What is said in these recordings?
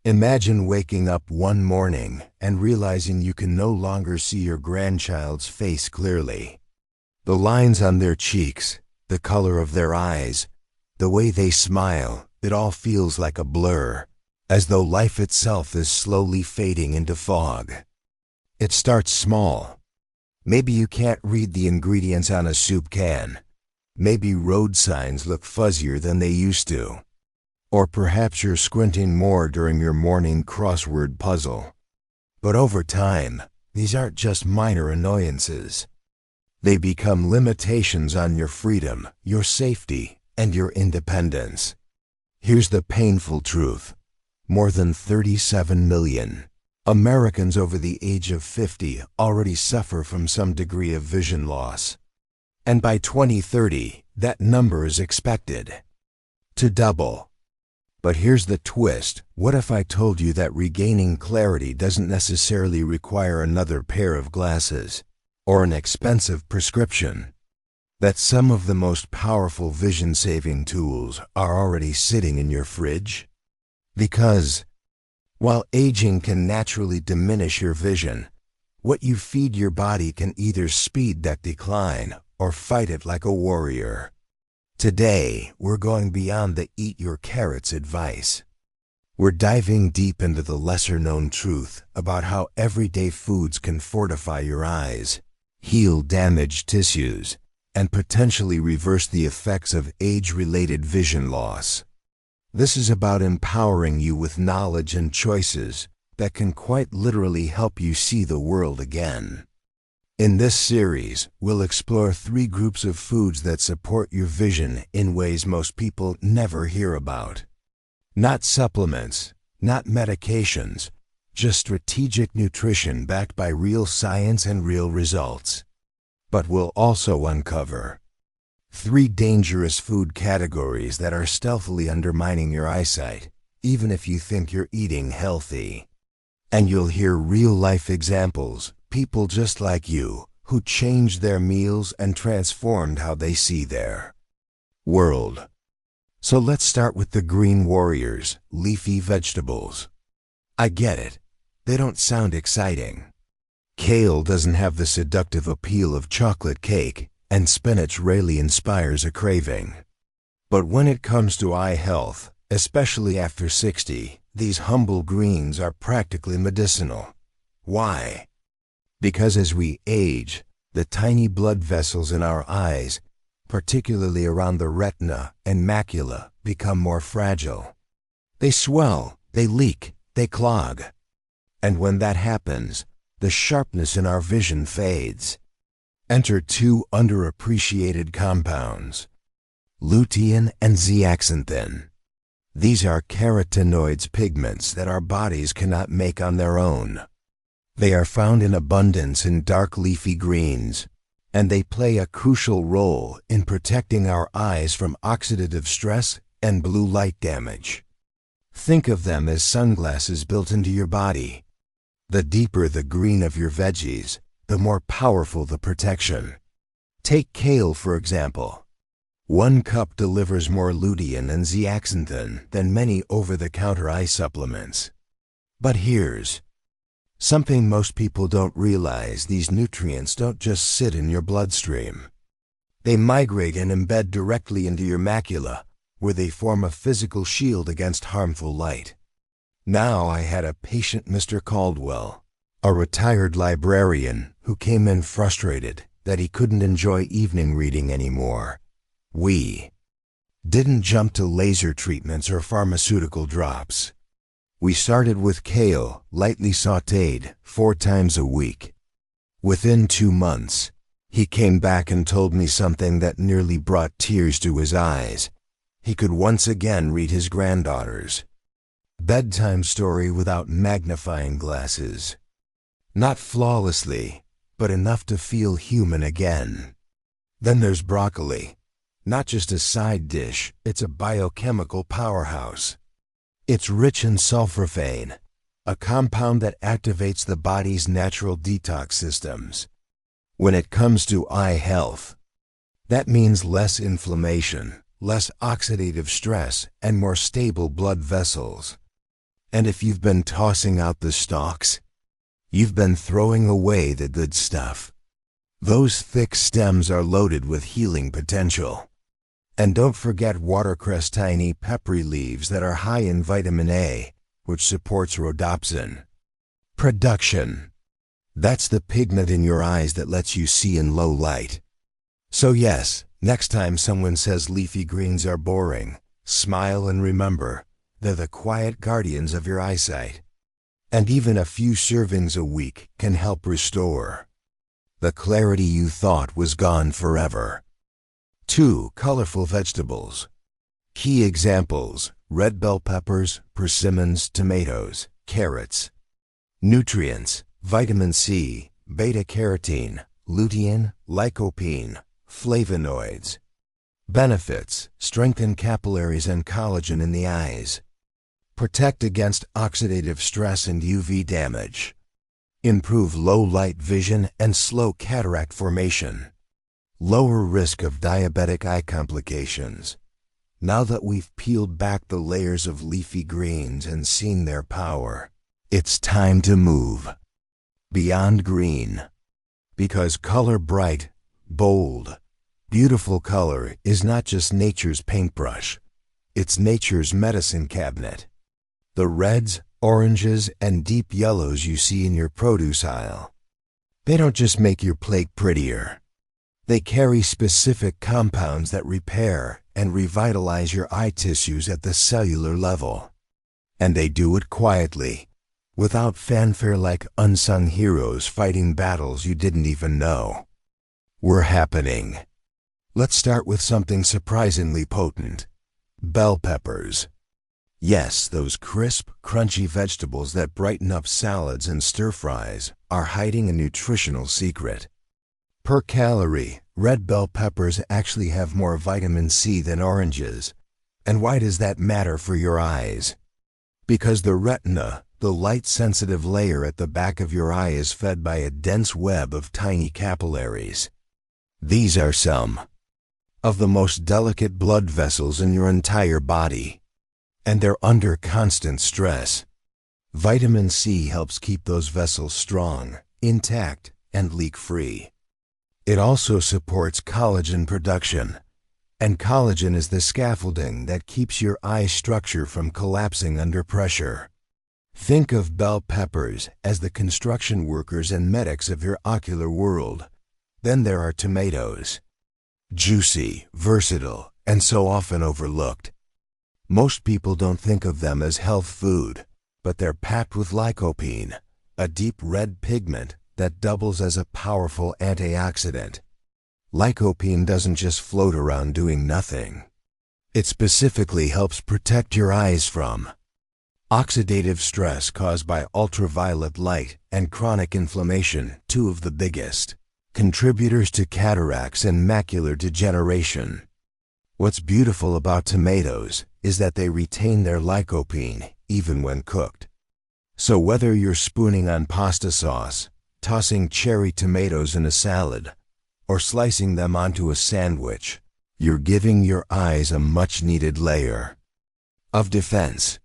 Imagine waking up one morning and realizing you can no longer see your grandchild's face clearly. The lines on their cheeks, the color of their eyes, the way they smile, it all feels like a blur, as though life itself is slowly fading into fog. It starts small. Maybe you can't read the ingredients on a soup can. Maybe road signs look fuzzier than they used to. Or perhaps you're squinting more during your morning crossword puzzle. But over time, these aren't just minor annoyances. They become limitations on your freedom, your safety, and your independence. Here's the painful truth. More than 37 million Americans over the age of 50 already suffer from some degree of vision loss. And by 2030, that number is expected to double. But here's the twist. What if I told you that regaining clarity doesn't necessarily require another pair of glasses or an expensive prescription? That some of the most powerful vision-saving tools are already sitting in your fridge? Because while aging can naturally diminish your vision, what you feed your body can either speed that decline or fight it like a warrior. Today, we're going beyond the eat your carrots advice. We're diving deep into the lesser-known truth about how everyday foods can fortify your eyes, heal damaged tissues, and potentially reverse the effects of age-related vision loss. This is about empowering you with knowledge and choices that can quite literally help you see the world again. In this series, we'll explore 3 groups of foods that support your vision in ways most people never hear about. Not supplements, not medications, just strategic nutrition backed by real science and real results. But we'll also uncover 3 dangerous food categories that are stealthily undermining your eyesight, even if you think you're eating healthy. And you'll hear real-life examples, people just like you, who changed their meals and transformed how they see their world. So let's start with the green warriors, leafy vegetables. I get it. They don't sound exciting. Kale doesn't have the seductive appeal of chocolate cake, and spinach rarely inspires a craving. But when it comes to eye health, especially after 60, these humble greens are practically medicinal. Why? Because as we age, the tiny blood vessels in our eyes, particularly around the retina and macula, become more fragile. They swell, they leak, they clog. And when that happens, the sharpness in our vision fades. Enter 2 underappreciated compounds, lutein and zeaxanthin. These are carotenoids, pigments that our bodies cannot make on their own. They are found in abundance in dark leafy greens, and they play a crucial role in protecting our eyes from oxidative stress and blue light damage. Think of them as sunglasses built into your body. The deeper the green of your veggies, the more powerful the protection. Take kale, for example. 1 cup delivers more lutein and zeaxanthin than many over-the-counter eye supplements. But here's something most people don't realize. These nutrients don't just sit in your bloodstream. They migrate and embed directly into your macula, where they form a physical shield against harmful light. Now I had a patient, Mr. Caldwell, a retired librarian, who came in frustrated that he couldn't enjoy evening reading anymore. We didn't jump to laser treatments or pharmaceutical drops. We started with kale, lightly sautéed, 4 times a week. Within 2 months, he came back and told me something that nearly brought tears to his eyes. He could once again read his granddaughter's bedtime story without magnifying glasses. Not flawlessly, but enough to feel human again. Then there's broccoli. Not just a side dish, it's a biochemical powerhouse. It's rich in sulforaphane, a compound that activates the body's natural detox systems. When it comes to eye health, that means less inflammation, less oxidative stress, and more stable blood vessels. And if you've been tossing out the stalks, you've been throwing away the good stuff. Those thick stems are loaded with healing potential. And don't forget watercress, tiny peppery leaves that are high in vitamin A, which supports rhodopsin production. That's the pigment in your eyes that lets you see in low light. So yes, next time someone says leafy greens are boring, smile and remember, they're the quiet guardians of your eyesight. And even a few servings a week can help restore the clarity you thought was gone forever. 2. Colorful vegetables. Key examples: red bell peppers, persimmons, tomatoes, carrots. Nutrients: vitamin C, beta-carotene, lutein, lycopene, flavonoids. Benefits: strengthen capillaries and collagen in the eyes. Protect against oxidative stress and UV damage. Improve low light vision and slow cataract formation. Lower risk of diabetic eye complications. Now that we've peeled back the layers of leafy greens and seen their power, it's time to move beyond green. Because color, bright, bold, beautiful color, is not just nature's paintbrush. It's nature's medicine cabinet. The reds, oranges, and deep yellows you see in your produce aisle, they don't just make your plate prettier. They carry specific compounds that repair and revitalize your eye tissues at the cellular level. And they do it quietly, without fanfare, like unsung heroes fighting battles you didn't even know were happening. Let's start with something surprisingly potent: bell peppers. Yes, those crisp, crunchy vegetables that brighten up salads and stir-fries are hiding a nutritional secret. Per calorie, red bell peppers actually have more vitamin C than oranges. And why does that matter for your eyes? Because the retina, the light-sensitive layer at the back of your eye, is fed by a dense web of tiny capillaries. These are some of the most delicate blood vessels in your entire body, and they're under constant stress. Vitamin C helps keep those vessels strong, intact, and leak-free. It also supports collagen production, and collagen is the scaffolding that keeps your eye structure from collapsing under pressure. Think of bell peppers as the construction workers and medics of your ocular world. Then there are tomatoes. Juicy, versatile, and so often overlooked. Most people don't think of them as health food, but they're packed with lycopene, a deep red pigment that doubles as a powerful antioxidant. Lycopene doesn't just float around doing nothing. It specifically helps protect your eyes from oxidative stress caused by ultraviolet light and chronic inflammation, two of the biggest contributors to cataracts and macular degeneration. What's beautiful about tomatoes is that they retain their lycopene even when cooked. So whether you're spooning on pasta sauce, tossing cherry tomatoes in a salad, or slicing them onto a sandwich, you're giving your eyes a much-needed layer of defense.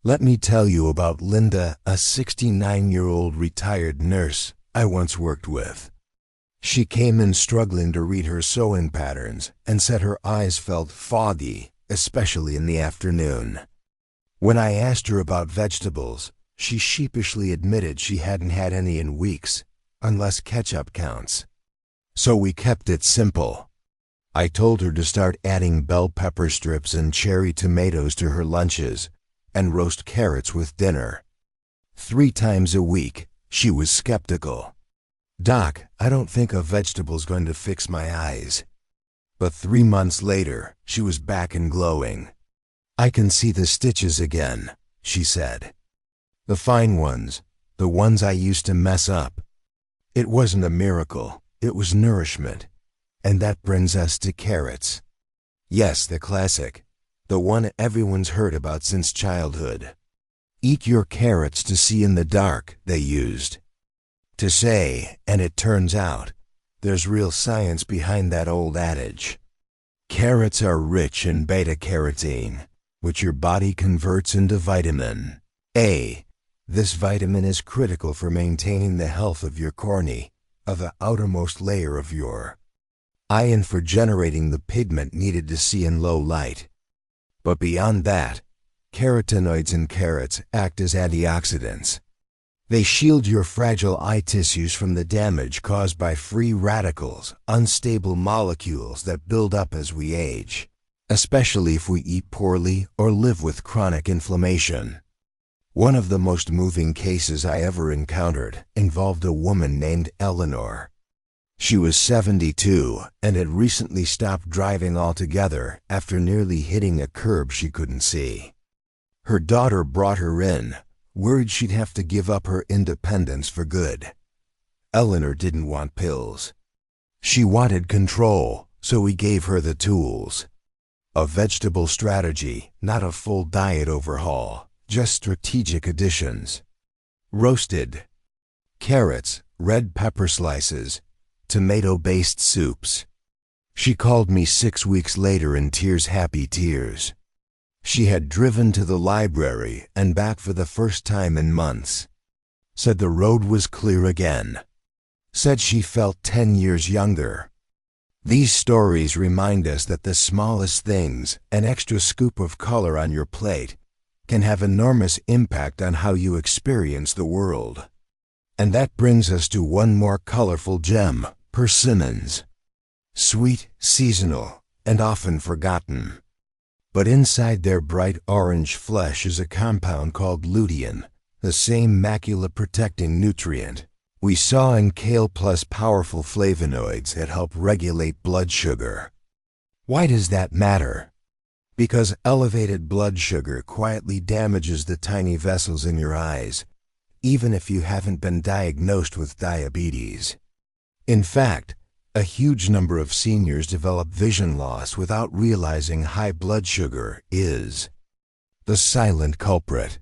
Let me tell you about Linda, a 69-year-old retired nurse I once worked with. She came in struggling to read her sewing patterns and said her eyes felt foggy, especially in the afternoon. When I asked her about vegetables, she sheepishly admitted she hadn't had any in weeks, unless ketchup counts. So we kept it simple. I told her to start adding bell pepper strips and cherry tomatoes to her lunches, and roast carrots with dinner. 3 times a week. She was skeptical. "Doc, I don't think a vegetable's going to fix my eyes." But 3 months later, she was back and glowing. "I can see the stitches again," she said. "The fine ones, the ones I used to mess up." It wasn't a miracle, it was nourishment. And that brings us to carrots. Yes, the classic, the one everyone's heard about since childhood. "Eat your carrots to see in the dark," they used to say, and it turns out there's real science behind that old adage. Carrots are rich in beta-carotene, which your body converts into vitamin A. This vitamin is critical for maintaining the health of your cornea, of the outermost layer of your eye, and for generating the pigment needed to see in low light. But beyond that, carotenoids and carrots act as antioxidants. They shield your fragile eye tissues from the damage caused by free radicals, unstable molecules that build up as we age, especially if we eat poorly or live with chronic inflammation. One of the most moving cases I ever encountered involved a woman named Eleanor. She was 72 and had recently stopped driving altogether after nearly hitting a curb she couldn't see. Her daughter brought her in, worried she'd have to give up her independence for good. Eleanor didn't want pills. She wanted control, so we gave her the tools. A vegetable strategy, not a full diet overhaul, just strategic additions. Roasted carrots, red pepper slices, tomato-based soups. She called me 6 weeks later in tears, happy tears. She had driven to the library and back for the first time in months. Said the road was clear again. Said she felt 10 years younger. These stories remind us that the smallest things, an extra scoop of color on your plate, can have enormous impact on how you experience the world. And that brings us to one more colorful gem, persimmons. Sweet, seasonal, and often forgotten. But inside their bright orange flesh is a compound called lutein, the same macula-protecting nutrient we saw in kale, plus powerful flavonoids that help regulate blood sugar. Why does that matter? Because elevated blood sugar quietly damages the tiny vessels in your eyes, even if you haven't been diagnosed with diabetes. In fact, a huge number of seniors develop vision loss without realizing high blood sugar is the silent culprit.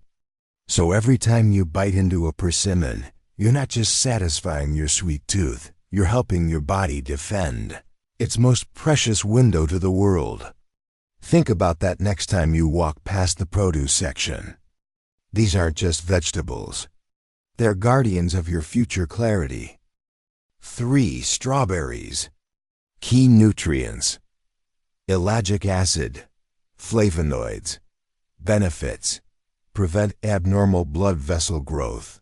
So every time you bite into a persimmon, you're not just satisfying your sweet tooth, you're helping your body defend its most precious window to the world. Think about that next time you walk past the produce section. These aren't just vegetables. They're guardians of your future clarity. 3. Strawberries. Key nutrients: ellagic acid, flavonoids. Benefits: prevent abnormal blood vessel growth,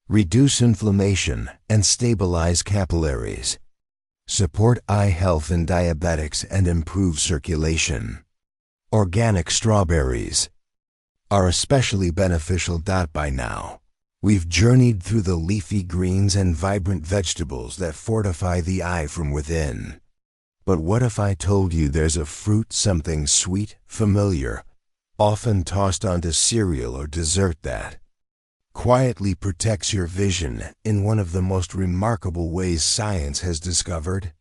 reduce inflammation and stabilize capillaries, support eye health in diabetics and improve circulation. Organic strawberries are especially beneficial. By now, we've journeyed through the leafy greens and vibrant vegetables that fortify the eye from within. But what if I told you there's a fruit, something sweet, familiar, often tossed onto cereal or dessert, that quietly protects your vision in one of the most remarkable ways science has discovered?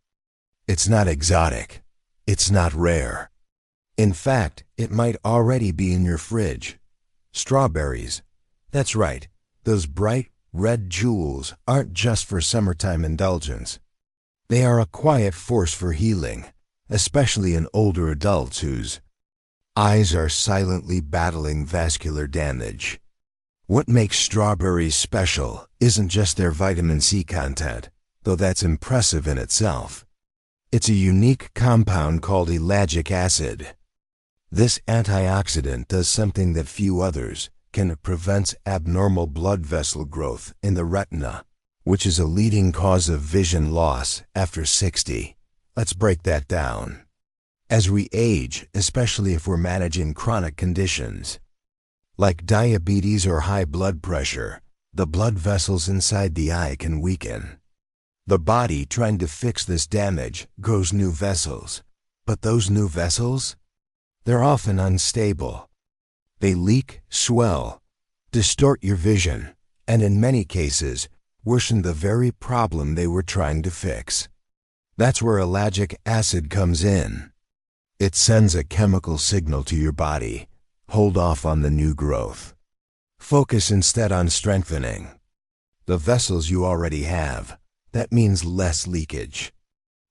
It's not exotic. It's not rare. In fact, it might already be in your fridge. Strawberries. That's right. Those bright, red jewels aren't just for summertime indulgence. They are a quiet force for healing, especially in older adults whose eyes are silently battling vascular damage. What makes strawberries special isn't just their vitamin C content, though that's impressive in itself. It's a unique compound called ellagic acid. This antioxidant does something that few others can. It prevents abnormal blood vessel growth in the retina, which is a leading cause of vision loss after 60. Let's break that down. As we age, especially if we're managing chronic conditions like diabetes or high blood pressure, the blood vessels inside the eye can weaken. The body, trying to fix this damage, grows new vessels. But those new vessels? They're often unstable. They leak, swell, distort your vision, and in many cases, worsen the very problem they were trying to fix. That's where ellagic acid comes in. It sends a chemical signal to your body: hold off on the new growth. Focus instead on strengthening the vessels you already have. That means less leakage,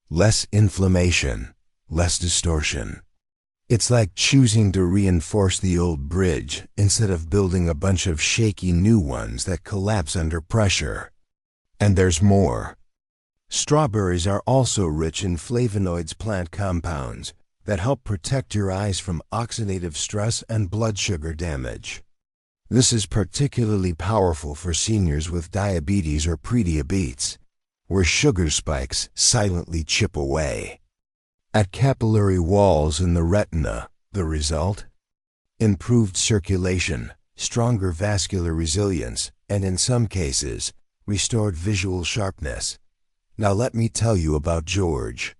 less inflammation, less distortion. It's like choosing to reinforce the old bridge instead of building a bunch of shaky new ones that collapse under pressure. And there's more. Strawberries are also rich in flavonoids, plant compounds, that help protect your eyes from oxidative stress and blood sugar damage. This is particularly powerful for seniors with diabetes or prediabetes, where sugar spikes silently chip away at capillary walls in the retina. The result? Improved circulation, stronger vascular resilience, and in some cases, restored visual sharpness. Now let me tell you about George,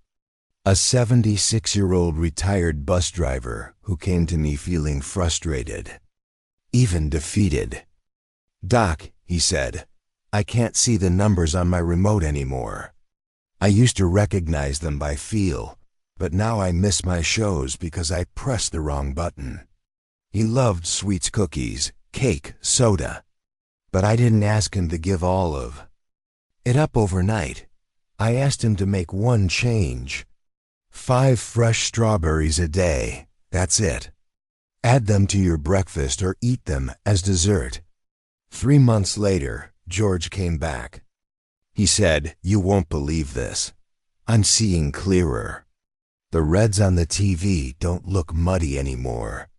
a 76-year-old retired bus driver who came to me feeling frustrated, even defeated. "Doc," he said, "I can't see the numbers on my remote anymore. I used to recognize them by feel, but now I miss my shows because I pressed the wrong button." He loved sweets, cookies, cake, soda, but I didn't ask him to give all of it up overnight. I asked him to make one change. 5 fresh strawberries a day, that's it. Add them to your breakfast or eat them as dessert. 3 months later, George came back. He said, "You won't believe this. I'm seeing clearer. The reds on the TV don't look muddy anymore.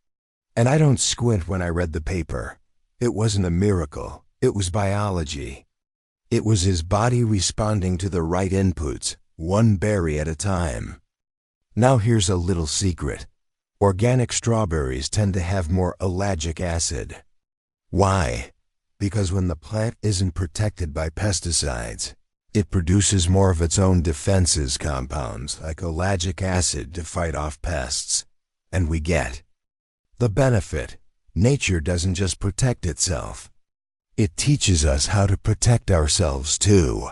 And I don't squint when I read the paper." It wasn't a miracle, it was biology. It was his body responding to the right inputs, one berry at a time. Now here's a little secret. Organic strawberries tend to have more ellagic acid. Why? Because when the plant isn't protected by pesticides, it produces more of its own defenses compounds like ellagic acid to fight off pests. And we get the benefit. Nature doesn't just protect itself. It teaches us how to protect ourselves too.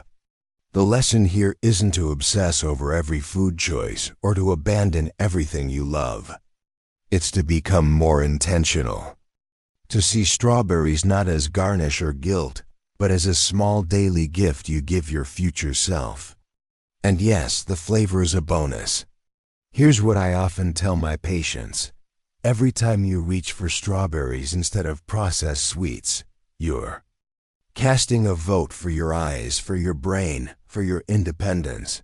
The lesson here isn't to obsess over every food choice or to abandon everything you love. It's to become more intentional. To see strawberries not as garnish or guilt, but as a small daily gift you give your future self. And yes, the flavor is a bonus. Here's what I often tell my patients. Every time you reach for strawberries instead of processed sweets, you're casting a vote for your eyes, for your brain, for your independence.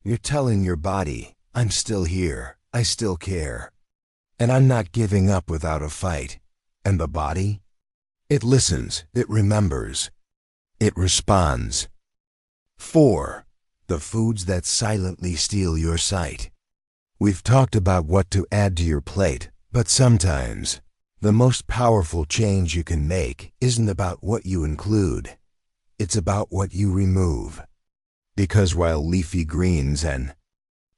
You're telling your body, "I'm still here, I still care. And I'm not giving up without a fight." And the body? It listens, it remembers, it responds. 4. The foods that silently steal your sight. We've talked about what to add to your plate, but sometimes the most powerful change you can make isn't about what you include. It's about what you remove. Because while leafy greens and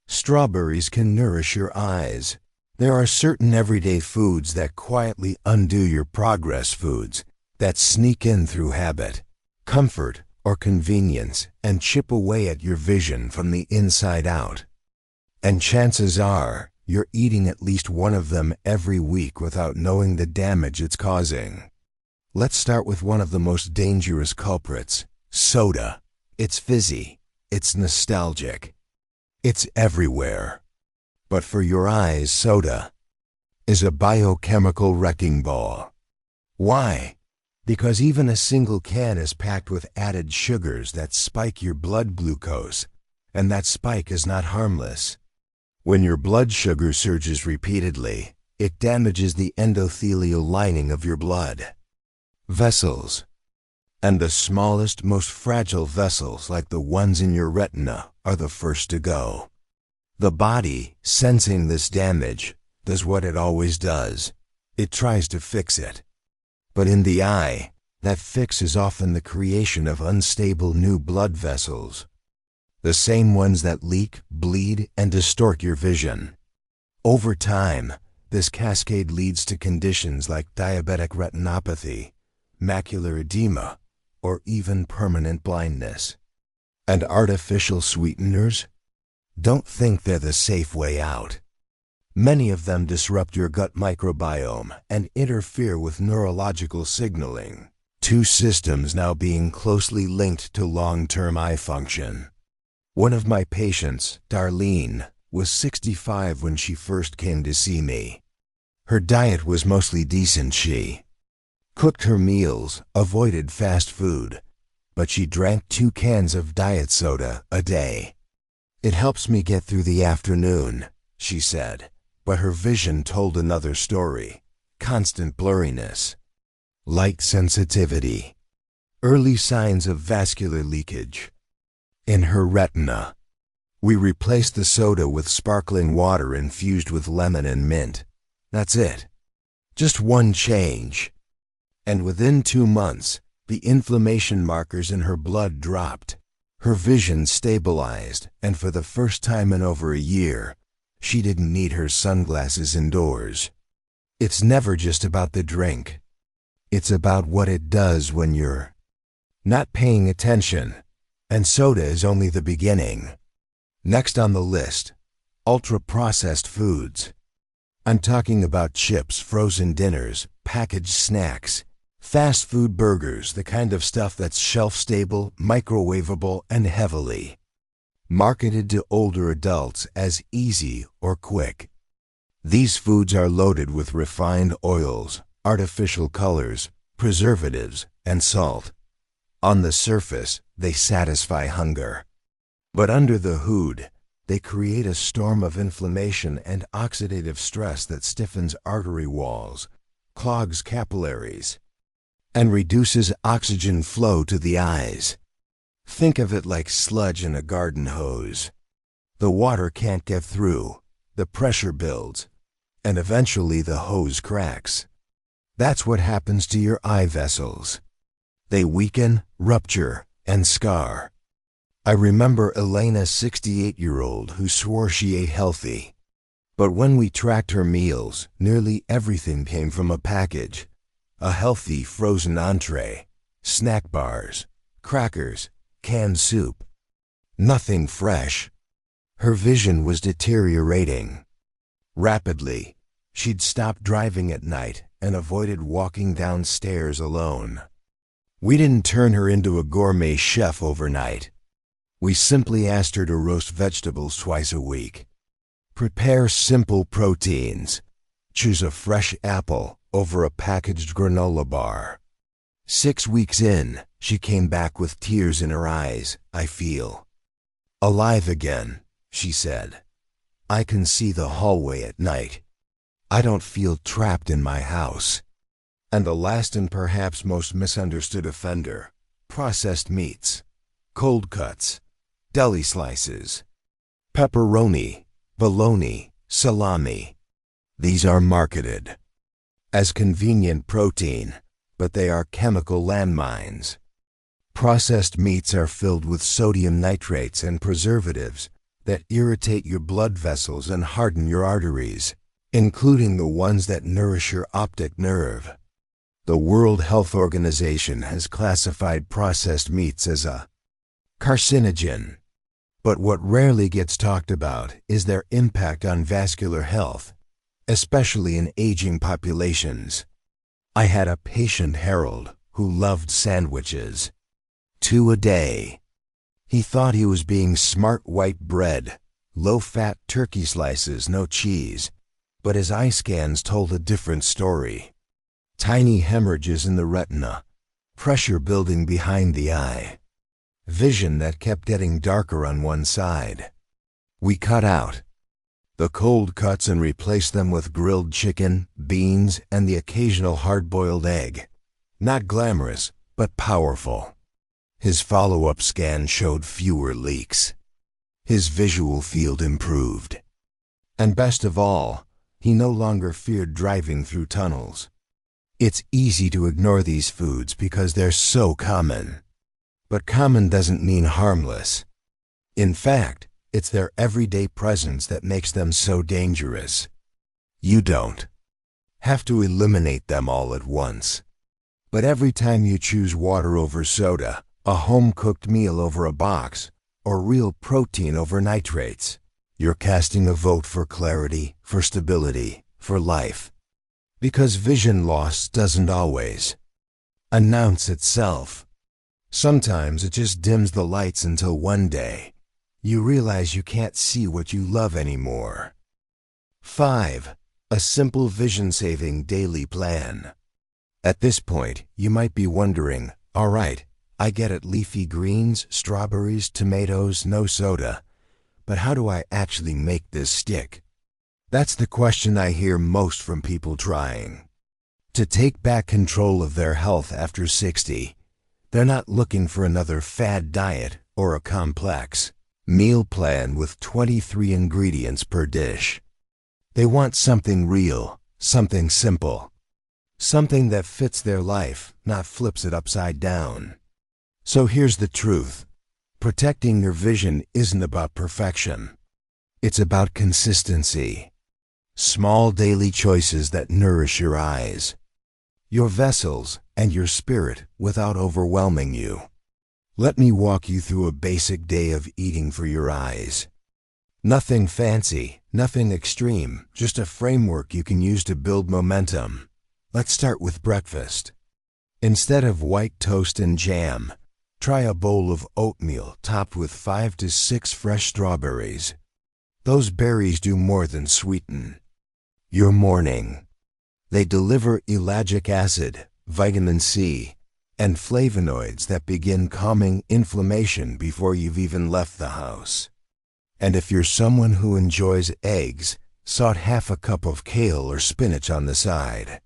strawberries can nourish your eyes, there are certain everyday foods that quietly undo your progress, foods that sneak in through habit, comfort, or convenience and chip away at your vision from the inside out. And chances are, you're eating at least one of them every week without knowing the damage it's causing. Let's start with one of the most dangerous culprits, soda. It's fizzy, it's nostalgic, it's everywhere. But for your eyes, soda is a biochemical wrecking ball. Why? Because even a single can is packed with added sugars that spike your blood glucose, and that spike is not harmless. When your blood sugar surges repeatedly, it damages the endothelial lining of your blood vessels. And the smallest, most fragile vessels, like the ones in your retina, are the first to go. The body, sensing this damage, does what it always does. It tries to fix it. But in the eye, that fix is often the creation of unstable new blood vessels. The same ones that leak, bleed, and distort your vision. Over time, this cascade leads to conditions like diabetic retinopathy, macular edema, or even permanent blindness. And artificial sweeteners? Don't think they're the safe way out. Many of them disrupt your gut microbiome and interfere with neurological signaling, 2 systems now being closely linked to long-term eye function. One of my patients, Darlene, was 65 when she first came to see me. Her diet was mostly decent. She cooked her meals, avoided fast food, but she drank 2 cans of diet soda a day. "It helps me get through the afternoon," she said, but her vision told another story. Constant blurriness, light sensitivity, early signs of vascular leakage in her retina. We replaced the soda with sparkling water infused with lemon and mint. That's it. Just one change. And within 2 months, the inflammation markers in her blood dropped. Her vision stabilized, and for the first time in over a year, she didn't need her sunglasses indoors. It's never just about the drink. It's about what it does when you're not paying attention. And soda is only the beginning. Next on the list, ultra-processed foods. I'm talking about chips, frozen dinners, packaged snacks, fast food burgers, the kind of stuff that's shelf-stable, microwavable, and heavily marketed to older adults as easy or quick. These foods are loaded with refined oils, artificial colors, preservatives, and salt. On the surface, they satisfy hunger. But under the hood, they create a storm of inflammation and oxidative stress that stiffens artery walls, clogs capillaries, and reduces oxygen flow to the eyes. Think of it like sludge in a garden hose. The water can't get through, the pressure builds, and eventually the hose cracks. That's what happens to your eye vessels. They weaken, rupture, and scar. I remember Elena, 68-year-old, who swore she ate healthy. But when we tracked her meals, nearly everything came from a package. A healthy frozen entree, snack bars, crackers, canned soup. Nothing fresh. Her vision was deteriorating. Rapidly, she'd stopped driving at night and avoided walking downstairs alone. We didn't turn her into a gourmet chef overnight. We simply asked her to roast vegetables twice a week. Prepare simple proteins. Choose a fresh apple over a packaged granola bar. 6 weeks in, she came back with tears in her eyes. "I feel alive again," she said. "I can see the hallway at night. I don't feel trapped in my house." And the last and perhaps most misunderstood offender, processed meats, cold cuts, deli slices, pepperoni, bologna, salami. These are marketed as convenient protein, but they are chemical landmines. Processed meats are filled with sodium nitrates and preservatives that irritate your blood vessels and harden your arteries, including the ones that nourish your optic nerve. The World Health Organization has classified processed meats as a carcinogen. But what rarely gets talked about is their impact on vascular health, especially in aging populations. I had a patient, Harold, who loved sandwiches. 2 a day. He thought he was being smart white bread, low-fat turkey slices, no cheese. But his eye scans told a different story. Tiny hemorrhages in the retina, pressure building behind the eye, vision that kept getting darker on one side. We cut out the cold cuts and replaced them with grilled chicken, beans, and the occasional hard-boiled egg. Not glamorous, but powerful. His follow-up scan showed fewer leaks. His visual field improved. And best of all, he no longer feared driving through tunnels. It's easy to ignore these foods because they're so common. But common doesn't mean harmless. In fact, it's their everyday presence that makes them so dangerous. You don't have to eliminate them all at once. But every time you choose water over soda, a home-cooked meal over a box, or real protein over nitrates, you're casting a vote for clarity, for stability, for life. Because vision loss doesn't always announce itself. Sometimes it just dims the lights until one day, you realize you can't see what you love anymore. 5. A simple vision-saving daily plan. At this point, you might be wondering, all right, I get it, leafy greens, strawberries, tomatoes, no soda. But how do I actually make this stick? That's the question I hear most from people trying to take back control of their health after 60. They're not looking for another fad diet or a complex meal plan with 23 ingredients per dish. They want something real, something simple, something that fits their life, not flips it upside down. So here's the truth. Protecting your vision isn't about perfection. It's about consistency. Small daily choices that nourish your eyes, your vessels, and your spirit without overwhelming you. Let me walk you through a basic day of eating for your eyes. Nothing fancy, nothing extreme, just a framework you can use to build momentum. Let's start with breakfast. Instead of white toast and jam, try a bowl of oatmeal topped with 5 to 6 fresh strawberries. Those berries do more than sweeten your morning. They deliver ellagic acid, vitamin C, and flavonoids that begin calming inflammation before you've even left the house. And if you're someone who enjoys eggs, saute half a cup of kale or spinach on the side.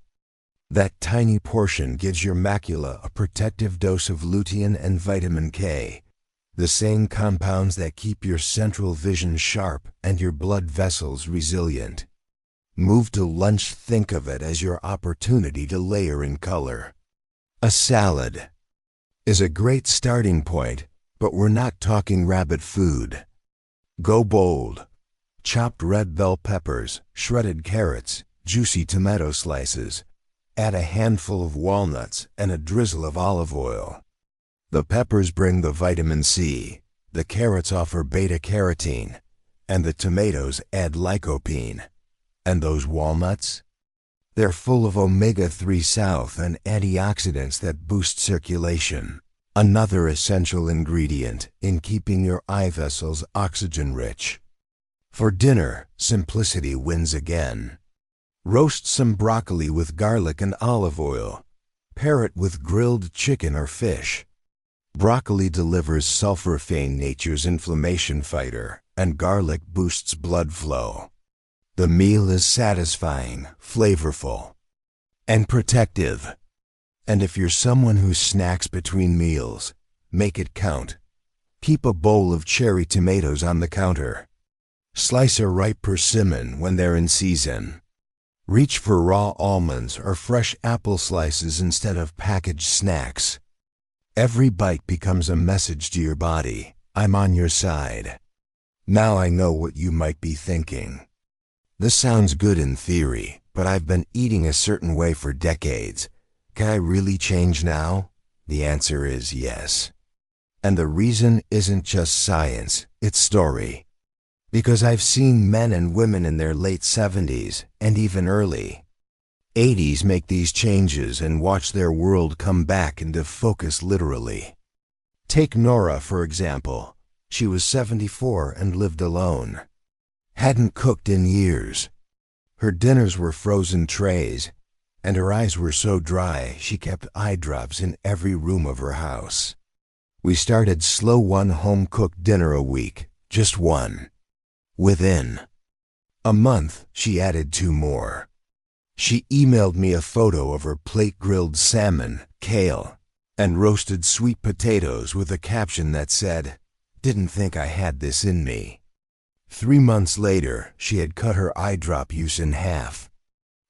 That tiny portion gives your macula a protective dose of lutein and vitamin K, the same compounds that keep your central vision sharp and your blood vessels resilient. Move to lunch, think of it as your opportunity to layer in color. A salad is a great starting point, but we're not talking rabbit food. Go bold. Chopped red bell peppers, shredded carrots, juicy tomato slices. Add a handful of walnuts and a drizzle of olive oil. The peppers bring the vitamin C, the carrots offer beta-carotene, and the tomatoes add lycopene. And those walnuts? They're full of omega-3 south and antioxidants that boost circulation, another essential ingredient in keeping your eye vessels oxygen-rich. For dinner, simplicity wins again. Roast some broccoli with garlic and olive oil. Pair it with grilled chicken or fish. Broccoli delivers sulforaphane, nature's inflammation fighter, and garlic boosts blood flow. The meal is satisfying, flavorful, and protective. And if you're someone who snacks between meals, make it count. Keep a bowl of cherry tomatoes on the counter. Slice a ripe persimmon when they're in season. Reach for raw almonds or fresh apple slices instead of packaged snacks. Every bite becomes a message to your body. I'm on your side. Now I know what you might be thinking. This sounds good in theory, but I've been eating a certain way for decades. Can I really change now? The answer is yes. And the reason isn't just science, it's story. Because I've seen men and women in their late 70s and even early 80s make these changes and watch their world come back into focus literally. Take Nora, for example. She was 74 and lived alone. Hadn't cooked in years. Her dinners were frozen trays, and her eyes were so dry she kept eye drops in every room of her house. We started slow, one home-cooked dinner a week, just one. Within a month, she added 2 more. She emailed me a photo of her plate: grilled salmon, kale, and roasted sweet potatoes with a caption that said, "Didn't think I had this in me." 3 months later, she had cut her eye drop use in half.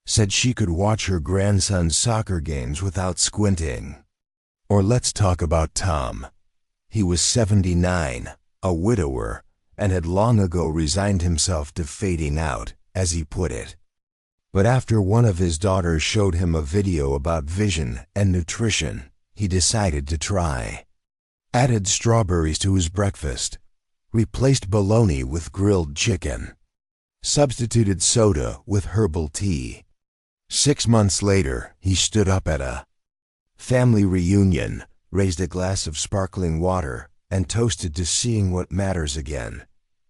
Said she could watch her grandson's soccer games without squinting. Or let's talk about Tom. He was 79, a widower, and had long ago resigned himself to fading out, as he put it. But after one of his daughters showed him a video about vision and nutrition, he decided to try. Added strawberries to his breakfast. Replaced bologna with grilled chicken. Substituted soda with herbal tea. 6 months later, he stood up at a family reunion, raised a glass of sparkling water, and toasted to seeing what matters again.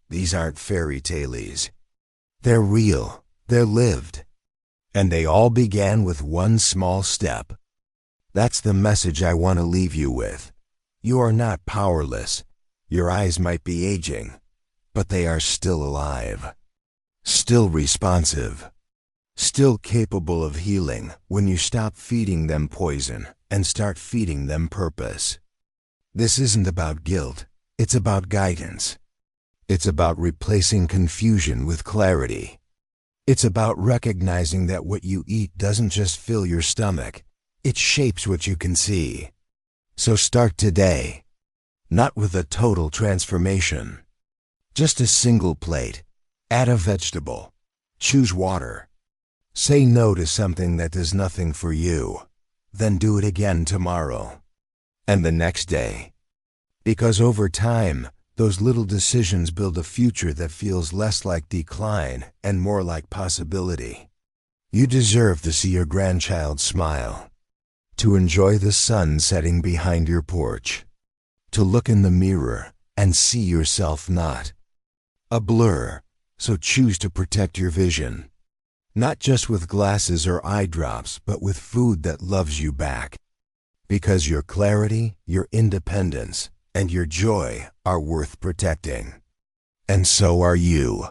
These aren't fairy tales. They're real, they're lived. And they all began with one small step. That's the message I want to leave you with. You are not powerless. Your eyes might be aging, but they are still alive, still responsive, still capable of healing when you stop feeding them poison and start feeding them purpose. This isn't about guilt, it's about guidance. It's about replacing confusion with clarity. It's about recognizing that what you eat doesn't just fill your stomach, it shapes what you can see. So start today, not with a total transformation. Just a single plate. Add a vegetable. Choose water. Say no to something that does nothing for you. Then do it again tomorrow. And the next day. Because over time, those little decisions build a future that feels less like decline and more like possibility. You deserve to see your grandchild smile, to enjoy the sun setting behind your porch, to look in the mirror and see yourself not a blur, so choose to protect your vision. Not just with glasses or eye drops, but with food that loves you back. Because your clarity, your independence, and your joy are worth protecting. And so are you.